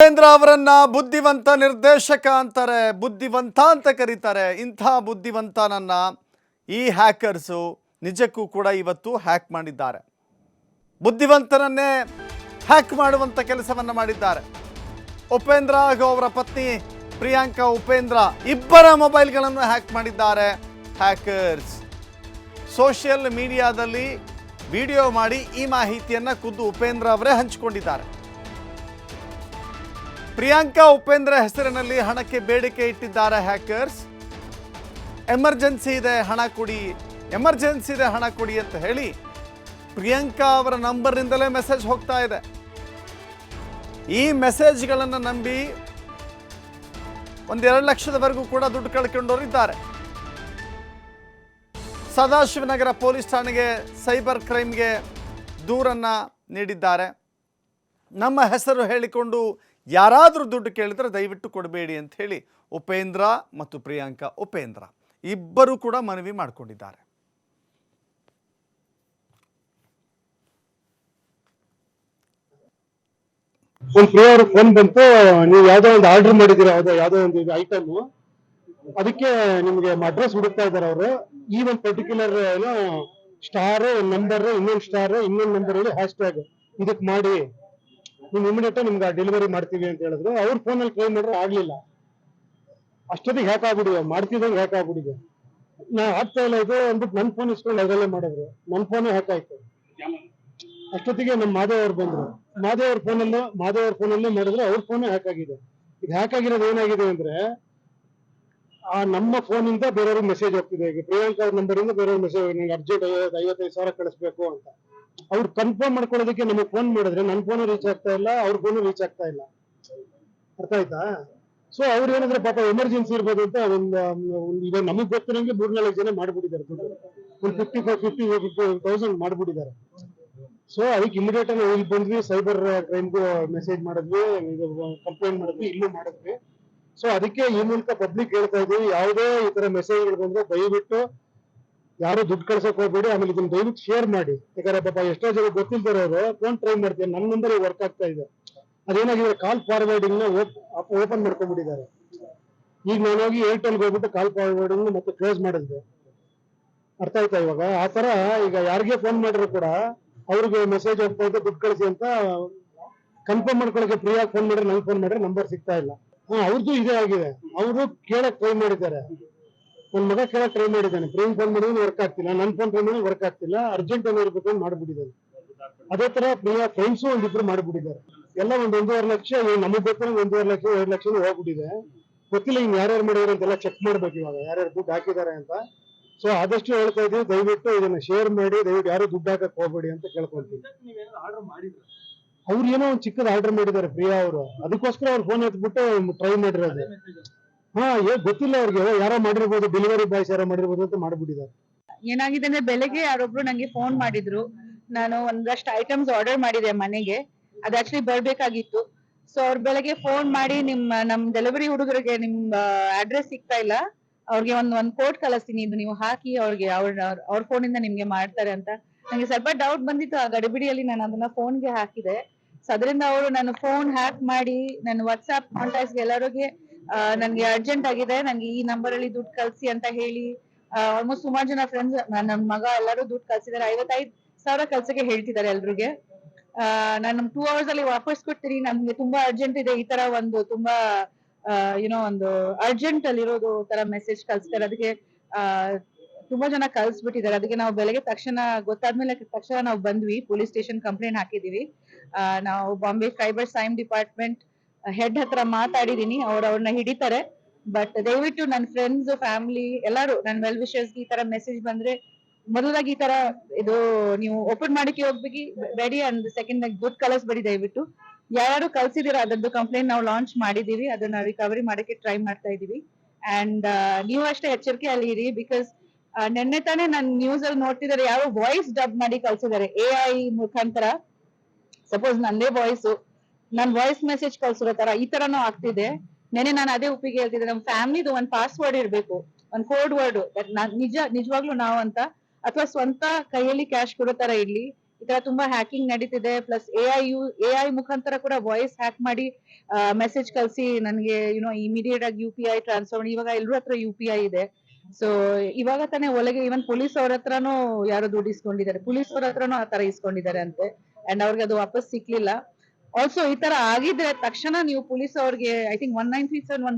ಉಪೇಂದ್ರ ಅವರನ್ನ ಬುದ್ಧಿವಂತ ನಿರ್ದೇಶಕ ಅಂತಾರೆ, ಬುದ್ಧಿವಂತ ಅಂತ ಕರೀತಾರೆ. ಇಂಥ ಬುದ್ಧಿವಂತನನ್ನ ಈ ಹ್ಯಾಕರ್ಸು ನಿಜಕ್ಕೂ ಕೂಡ ಇವತ್ತು ಹ್ಯಾಕ್ ಮಾಡಿದ್ದಾರೆ. ಬುದ್ಧಿವಂತನನ್ನೇ ಹ್ಯಾಕ್ ಮಾಡುವಂಥ ಕೆಲಸವನ್ನು ಮಾಡಿದ್ದಾರೆ. ಉಪೇಂದ್ರ ಹಾಗೂ ಅವರ ಪತ್ನಿ ಪ್ರಿಯಾಂಕಾ ಉಪೇಂದ್ರ ಇಬ್ಬರ ಮೊಬೈಲ್ಗಳನ್ನು ಹ್ಯಾಕ್ ಮಾಡಿದ್ದಾರೆ ಹ್ಯಾಕರ್ಸ್. ಸೋಷಿಯಲ್ ಮೀಡಿಯಾದಲ್ಲಿ ವಿಡಿಯೋ ಮಾಡಿ ಈ ಮಾಹಿತಿಯನ್ನು ಖುದ್ದು ಉಪೇಂದ್ರ ಅವರೇ ಹಂಚಿಕೊಂಡಿದ್ದಾರೆ. ಪ್ರಿಯಾಂಕಾ ಉಪೇಂದ್ರ ಹೆಸರಿನಲ್ಲಿ ಹಣಕ್ಕೆ ಬೇಡಿಕೆ ಇಟ್ಟಿದ್ದಾರೆ ಹ್ಯಾಕರ್ಸ್. ಎಮರ್ಜೆನ್ಸಿ ಇದೆ ಹಣ ಕೊಡಿ, ಎಮರ್ಜೆನ್ಸಿ ಇದೆ ಹಣ ಕೊಡಿ ಅಂತ ಹೇಳಿ ಪ್ರಿಯಾಂಕಾ ಅವರ ನಂಬರ್ನಿಂದಲೇ ಮೆಸೇಜ್ ಹೋಗ್ತಾ ಇದೆ. ಈ ಮೆಸೇಜ್ಗಳನ್ನು ನಂಬಿ 1-2 ಲಕ್ಷದವರೆಗೂ ಕೂಡ ದುಡ್ಡು ಕಳ್ಕೊಂಡವರಿದ್ದಾರೆ. ಸದಾಶಿವನಗರ ಪೊಲೀಸ್ ಠಾಣೆಗೆ ಸೈಬರ್ ಕ್ರೈಮ್ಗೆ ದೂರನ್ನು ನೀಡಿದ್ದಾರೆ. ನಮ್ಮ ಹೆಸರು ಹೇಳಿಕೊಂಡು ಯಾರಾದರೂ ದುಡ್ಡು ಕೇಳಿದ್ರೆ ದಯವಿಟ್ಟು ಕೊಡಬೇಡಿ ಅಂತ ಹೇಳಿ ಉಪೇಂದ್ರ ಮತ್ತು ಪ್ರಿಯಾಂಕಾ ಉಪೇಂದ್ರ ಇಬ್ಬರು ಕೂಡ ಮನವಿ ಮಾಡಿಕೊಂಡಿದ್ದಾರೆ. ಒಂದು ಪ್ರಿಯ ಅವ್ರ ಫೋನ್ ಬಂತು, ನೀವು ಯಾವ್ದೋ ಒಂದು ಆರ್ಡರ್ ಮಾಡಿದಿರ, ಯಾವ್ದೋ ಒಂದು ಐಟಮ್, ಅದಕ್ಕೆ ನಿಮ್ಗೆ ಅಡ್ರೆಸ್ ಹುಡುಕ್ತಾ ಇದಾರೆ ಅವರು. ಈ ಒಂದು ಪರ್ಟಿಕ್ಯುಲರ್ ಏನೋ ಸ್ಟಾರ್ ನಂಬರ್, ಇನ್ನೊಂದು ಸ್ಟಾರ್ ಇನ್ನೊಂದು ನಂಬರ್ ಹೇಳಿ ಹ್ಯಾಶ್ ಟ್ಯಾಗ್ ಇದಕ್ ಮಾಡಿ ನೀವು ಇಮಿಡಿಯೇಟ್ ನಿಮ್ಗೆ ಡೆಲಿವರಿ ಮಾಡ್ತೀವಿ ಅಂತ ಹೇಳಿದ್ರು. ಅವ್ರ ಫೋನಲ್ಲಿ ಕ್ಲೈಮ್ ಮಾಡಿದ್ರೆ ಆಗ್ಲಿಲ್ಲ. ಅಷ್ಟೊತ್ತಿಗೆ ಹ್ಯಾಕ್ ಆಗ್ಬಿಟ್ಟಿದೆ, ಮಾಡ್ತಿದ್ದಂಗೆ ಹ್ಯಾಕ್ ಆಗ್ಬಿಟ್ಟಿದೆ. ನಾ ಆಗ್ತಾ ಇಲ್ಲ ಇದು ಅಂದ್ಬಿಟ್ಟು ನನ್ನ ಫೋನ್ ಇಸ್ಕೊಂಡು ಅದರಲ್ಲೇ ಮಾಡಿದ್ರು. ನನ್ನ ಫೋನೇ ಹ್ಯಾಕ್ ಆಯ್ತು. ಅಷ್ಟೊತ್ತಿಗೆ ನಮ್ಮ ಮಾದೇವ್ ಅವ್ರು ಬಂದ್ರು. ಮಾದೇವ್ ಅವ್ರ ಫೋನಲ್ಲೇ ಮಾಡಿದ್ರೆ ಅವ್ರ ಫೋನೇ ಹ್ಯಾಕ್ ಆಗಿದೆ. ಇದು ಹ್ಯಾಕ್ ಆಗಿರೋದು ಏನಾಗಿದೆ ಅಂದ್ರೆ, ಆ ನಮ್ಮ ಫೋನಿಂದ ಬೇರೆಯವ್ರಿಗೆ ಮೆಸೇಜ್ ಹೋಗ್ತಿದೆ. ಈಗ ಪ್ರಿಯಾಂಕಾ ಅವ್ರ ನಂಬರಿಂದ ಬೇರೆಯವ್ರಿಗೆ ಮೆಸೇಜ್, ನಿಮ್ಗೆ ಅರ್ಜೆಂಟ್ 55,000 ಕಳಿಸ್ಬೇಕು ಅಂತ. ಅವ್ರು ಕನ್ಫರ್ಮ್ ಮಾಡ್ಕೊಳ್ಳೋದಕ್ಕೆ ನಮಗೆ ಫೋನ್ ಮಾಡಿದ್ರೆ ನನ್ನ ಫೋನ್ ರೀಚ್ ಆಗ್ತಾ ಇಲ್ಲ, ಅವ್ರ ಫೋನ್ ರೀಚ್ ಆಗ್ತಾ ಇಲ್ಲ. ಅರ್ಥ ಆಯ್ತಾ? ಸೊ ಅವ್ರು ಏನಾದ್ರೆ ಪಾಪ ಎಮರ್ಜೆನ್ಸಿ ಇರ್ಬೋದು ಅಂತ ಈಗ ನಮಗ್ ಗೊತ್ತಿರಂಗೆ 3-4 ಜನ ಮಾಡ್ಬಿಟ್ಟಿದ್ದಾರೆ ದುಡ್ಡು. ಒಂದು 50,000 ಮಾಡ್ಬಿಟ್ಟಿದ್ದಾರೆ. ಸೊ ಅದಕ್ಕೆ ಇಮಿಡಿಯೇಟ್ ಆಗಿ ಇಲ್ಲಿ ಬಂದ್ವಿ, ಸೈಬರ್ ಕ್ರೈಮ್ಗೂ ಮೆಸೇಜ್ ಮಾಡಿದ್ವಿ, ಕಂಪ್ಲೇಂಟ್ ಮಾಡಿದ್ವಿ, ಇಲ್ಲೂ ಮಾಡಿದ್ವಿ. ಸೊ ಅದಕ್ಕೆ ಈ ಮೂಲಕ ಪಬ್ಲಿಕ್ ಹೇಳ್ತಾ ಇದೀವಿ, ಯಾವುದೇ ಈ ತರ ಮೆಸೇಜ್ಗಳು ಬಂದ್ರೆ ದಯವಿಟ್ಟು ಯಾರು ದುಡ್ಡು ಕಳ್ಸಕ್ ಹೋಗ್ಬೇಡಿ. ಆಮೇಲೆ ಇದನ್ನ ದಯವಿಟ್ಟು ಶೇರ್ ಮಾಡಿ. ಯಾಕಂದ್ರೆ ಪಾಪ ಎಷ್ಟೋ ಜನ ಗೊತ್ತಿಲ್ದಿರೋರು ಫೋನ್ ಟ್ರೈ ಮಾಡ್ತೀನಿ, ನನ್ನ ನಂಬರ್ ವರ್ಕ್ ಆಗ್ತಾ ಇದೆ. ಅದೇನಾಗಿದೆ, ಕಾಲ್ ಫಾರ್ವರ್ಡಿಂಗ್ ನ ಓಪನ್ ಮಾಡ್ಕೊಂಡ್ಬಿಟ್ಟಿದ್ದಾರೆ. ಈಗ ನಾನು ಹೋಗಿ ಏರ್ಟೆಲ್ಗೆ ಹೋಗ್ಬಿಟ್ಟು ಕಾಲ್ ಫಾರ್ವರ್ಡಿಂಗ್ ಮತ್ತೆ ಕ್ಲೋಸ್ ಮಾಡಿದ್ವಿ. ಅರ್ಥ ಆಯ್ತಾ? ಇವಾಗ ಆ ತರ ಈಗ ಯಾರಿಗೆ ಫೋನ್ ಮಾಡಿದ್ರು ಕೂಡ ಅವ್ರಿಗೆ ಮೆಸೇಜ್ ಹೋಗ್ತಾ ಇದೆ ದುಡ್ಡು ಕಳಿಸಿ ಅಂತ ಕನ್ಫರ್ಮ್ ಮಾಡ್ಕೊಳಕ್ಕೆ ಪ್ರಿಯಾ ಫೋನ್ ಮಾಡಿದ್ರೆ, ನಂಗೆ ಫೋನ್ ಮಾಡಿದ್ರೆ ನಂಬರ್ ಸಿಗ್ತಾ ಇಲ್ಲ. ಅವ್ರದ್ದು ಇದೇ ಆಗಿದೆ. ಅವರು ಕೇಳಕ್ ಟ್ರೈ ಮಾಡಿದ್ದಾರೆ. ನನ್ನ ಮಗ ಕೇಳಕ್ ಟ್ರೈ ಮಾಡಿದ್ದಾನೆ, ಪ್ರಿಯಂಕ್ ಫೋನ್ ಮಾಡಿದ್ರೆ ವರ್ಕ್ ಆಗ್ತಿಲ್ಲ, ನನ್ನ ಫೋನ್ ಟ್ರೈ ಮಾಡಿದ್ರೆ ವರ್ಕ್ ಆಗ್ತಿಲ್ಲ, ಅರ್ಜೆಂಟ್ ಏನೋ ಇರ್ಬೇಕು ಅಂತ ಮಾಡ್ಬಿಟ್ಟಿದ್ದಾರೆ. ಅದೇ ತರ ಪ್ರಿಯಾ ಫ್ರೆಂಡ್ಸು ಒಂದಿಬ್ರು ಮಾಡ್ಬಿಟ್ಟಿದ್ದಾರೆ. ಎಲ್ಲ 1.5 ಲಕ್ಷ, ನಮಗ್ ಗೊತ್ತಿರೋ 1.5 ಲಕ್ಷ 2 ಲಕ್ಷ ಹೋಗ್ಬಿಟ್ಟಿದೆ. ಗೊತ್ತಿಲ್ಲ ಇನ್ ಯಾರ್ಯಾರು ಮಾಡಿದಾರೆ ಅಂತೆಲ್ಲ ಚೆಕ್ ಮಾಡ್ಬೇಕು ಇವಾಗ, ಯಾರ್ಯಾರು ದುಡ್ಡು ಹಾಕಿದ್ದಾರೆ ಅಂತ. ಸೊ ಆದಷ್ಟು ಹೇಳ್ತಾ ಇದೀವಿ, ದಯವಿಟ್ಟು ಇದನ್ನ ಶೇರ್ ಮಾಡಿ, ದಯವಿಟ್ಟು ಯಾರು ದುಡ್ಡು ಹಾಕಕ್ ಹೋಗ್ಬೇಡಿ ಅಂತ ಕೇಳ್ಕೊಂತೀವಿ. ಅವ್ರು ಏನೋ ಒಂದು ಚಿಕ್ಕದ ಆರ್ಡರ್ ಮಾಡಿದ್ದಾರೆ ಪ್ರಿಯಾ ಅವರು, ಅದಕ್ಕೋಸ್ಕರ ಅವ್ರ ಫೋನ್ ಎತ್ಬಿಟ್ಟು ಟ್ರೈ ಮಾಡಿರೋದು. ಗೊತ್ತಿಲ್ಲ ಅವ್ರಿಗೆ, ಯಾರೋ ಮಾಡಿರ್ಬೋದು, ಡೆಲಿವರಿ ಬಾಯ್ಸ್ ಯಾರೋ ಮಾಡಿರ್ಬೋದು ಅಂತ ಮಾಡ್ಬಿಟ್ಟಿದ್ದಾರೆ. ಏನಾಗಿದೆ ಅಂದ್ರೆ, ಬೆಳಗ್ಗೆ ಯಾರೊಬ್ರು ನಂಗೆ ಫೋನ್ ಮಾಡಿದ್ರು. ನಾನು ಒಂದಷ್ಟು ಐಟಮ್ಸ್ ಆರ್ಡರ್ ಮಾಡಿದೆ ಮನೆಗೆ, ಅದು ಆಕ್ಚುಲಿ ಬರ್ಬೇಕಾಗಿತ್ತು. ಸೊ ಅವ್ರು ಬೆಳಗ್ಗೆ ಫೋನ್ ಮಾಡಿ, ನಮ್ ಡೆಲಿವರಿ ಹುಡುಗರಿಗೆ ನಿಮ್ ಅಡ್ರೆಸ್ ಸಿಗ್ತಾ ಇಲ್ಲ, ಅವ್ರಿಗೆ ಒಂದ್ ಕೋಡ್ ಕಳಿಸ್ತೀನಿ, ಇದು ನೀವು ಹಾಕಿ ಅವ್ರಿಗೆ ಅವ್ರ ಫೋನಿಂದ ನಿಮ್ಗೆ ಮಾಡ್ತಾರೆ ಅಂತ. ನಂಗೆ ಸ್ವಲ್ಪ ಡೌಟ್ ಬಂದಿತ್ತು, ಆ ಗಡಿಬಿಡಿಯಲ್ಲಿ ನಾನು ಅದನ್ನ ಫೋನ್ಗೆ ಹಾಕಿದೆ. ಸೊ ಅದರಿಂದ ಅವರು ನನ್ನ ಫೋನ್ ಹ್ಯಾಕ್ ಮಾಡಿ ನನ್ನ ವಾಟ್ಸ್ಆಪ್ ಕಾಂಟ್ಯಾಕ್ಟ್ಸ್ ಎಲ್ಲರಿಗೆ ನನ್ಗೆ ಅರ್ಜೆಂಟ್ ಆಗಿದೆ, ನಂಗೆ ಈ ನಂಬರ್ ಅಲ್ಲಿ ದುಡ್ಡು ಕಳ್ಸಿ ಅಂತ ಹೇಳಿ ಆಲ್ಮೋಸ್ಟ್ ಸುಮಾರು ಜನ ಫ್ರೆಂಡ್ಸ್, ನನ್ನ ಮಗ ಎಲ್ಲರೂ ದುಡ್ಡು ಕಳ್ಸಿದ್ದಾರೆ. 55,000 ಕಳ್ಸಕ್ಕೆ ಹೇಳ್ತಿದ್ದಾರೆ ಎಲ್ರಿಗೆ. ನಾನು 2 hours ಅಲ್ಲಿ ವಾಪಸ್ ಕೊಡ್ತೀನಿ, ನಮ್ಗೆ ತುಂಬಾ ಅರ್ಜೆಂಟ್ ಇದೆ, ಈ ತರ ಒಂದು ತುಂಬಾ ಒಂದು ಅರ್ಜೆಂಟ್ ಅಲ್ಲಿ ಇರೋದು ತರ ಮೆಸೇಜ್ ಕಳ್ಸ್ತಾರೆ. ಅದಕ್ಕೆ ತುಂಬಾ ಜನ ಕಳ್ಸ್ಬಿಟ್ಟಿದ್ದಾರೆ. ಅದಕ್ಕೆ ನಾವು ಬೆಳಗ್ಗೆ ಗೊತ್ತಾದ್ಮೇಲೆ ತಕ್ಷಣ ನಾವು ಬಂದ್ವಿ, ಪೊಲೀಸ್ ಸ್ಟೇಷನ್ ಕಂಪ್ಲೇಂಟ್ ಹಾಕಿದೀವಿ. ನಾವು Bombay cyber crime department head ಹತ್ರ ಮಾತಾಡಿದೀನಿ, ಅವ್ರನ್ನ ಹಿಡಿತಾರೆ. ಬಟ್ ದಯವಿಟ್ಟು ನನ್ನ ಫ್ರೆಂಡ್ಸ್, ಫ್ಯಾಮಿಲಿ ಎಲ್ಲರೂ, ನನ್ನ ವೆಲ್ ವಿಶರ್ಸ್ ಈ ತರ ಮೆಸೇಜ್ ಬಂದ್ರೆ ಮೊದಲಾಗಿ ಈ ತರ ಇದು ನೀವು ಓಪನ್ ಮಾಡಕ್ಕೆ ಹೋಗ್ಬೇಡಿ, ಅಂಡ್ ಸೆಕೆಂಡ್ ದುಡ್ಡು ಕಳಿಸ್ಬೇಡಿ. ದಯವಿಟ್ಟು ಯಾರು ಕಳ್ಸಿದೀರ ಅದರದ್ದು ಕಂಪ್ಲೇಂಟ್ ನಾವು ಲಾಂಚ್ ಮಾಡಿದೀವಿ, ಅದನ್ನ ರಿಕವರಿ ಮಾಡಕ್ಕೆ ಟ್ರೈ ಮಾಡ್ತಾ ಇದೀವಿ. ಅಂಡ್ ನೀವು ಅಷ್ಟೇ ಎಚ್ಚರಿಕೆಯಲ್ಲಿ ಇರಿ, ಬಿಕಾಸ್ ನೆನ್ನೆ ತಾನೇ ನಾನು ನ್ಯೂಸ್ ಅಲ್ಲಿ ನೋಡ್ತಿದ್ದಾರೆ, ಯಾರೋ ವಾಯ್ಸ್ ಡಬ್ ಮಾಡಿ ಕಳ್ಸಿದ್ದಾರೆ AI ಮುಖಾಂತರ. ಸಪೋಸ್ ನಂದೇ ನನ್ ವಾಯ್ಸ್ ಮೆಸೇಜ್ ಕಳ್ಸಿರೋ ತರ ಈ ತರನೂ ಆಗ್ತಿದೆ. ನೆನೆ ನಾನು ಅದೇ ಒಪ್ಪಿಗೆ ಹೇಳ್ತಿದ್ದೆ, ನಮ್ ಫ್ಯಾಮಿಲಿದು ಒಂದ್ ಪಾಸ್ವರ್ಡ್ ಇರ್ಬೇಕು, ಒಂದ್ ಕೋಡ್ ವರ್ಡ್, ನಿಜವಾಗ್ಲೂ ನಾವು ಅಂತ, ಅಥವಾ ಸ್ವಂತ ಕೈಯಲ್ಲಿ ಕ್ಯಾಶ್ ಕೊಡೋ ತರ ಇರ್ಲಿ. ಈ ತರ ತುಂಬಾ ಹ್ಯಾಕಿಂಗ್ ನಡೀತಿದೆ. ಪ್ಲಸ್ ಎಐ ಮುಖಾಂತರ ಕೂಡ ವಾಯ್ಸ್ ಹ್ಯಾಕ್ ಮಾಡಿ ಮೆಸೇಜ್ ಕಳ್ಸಿ ನನಗೆ ಇಮಿಡಿಯೇಟ್ ಆಗಿ UPI ಟ್ರಾನ್ಸ್ಫರ್. ಇವಾಗ ಎಲ್ರ ಹತ್ರ UPI ಇದೆ. ಸೊ ಇವಾಗ ತಾನೇ ಒಳಗೆ ಇವನ್ ಪೊಲೀಸ್ ಅವ್ರ ಹತ್ರನೂ ಯಾರೋ ದುಡ್ಡು ಇಸ್ಕೊಂಡಿದ್ದಾರೆ, ಪೊಲೀಸ್ ಅವ್ರ ಹತ್ರನೂ ಆ ತರ ಇಸ್ಕೊಂಡಿದ್ದಾರೆ ಅಂತೆ. ಅಂಡ್ ಅವ್ರಿಗೆ ಅದು ವಾಪಸ್ ಸಿಕ್ಲಿಲ್ಲ. ಆಲ್ಸೋ ಈ ತರ ಆಗಿದ್ರೆ ತಕ್ಷಣ ನೀವು ಪೊಲೀಸ್ ಅವ್ರಿಗೆ ಐ ಥಿಂಕ್ 197 ಒಂದು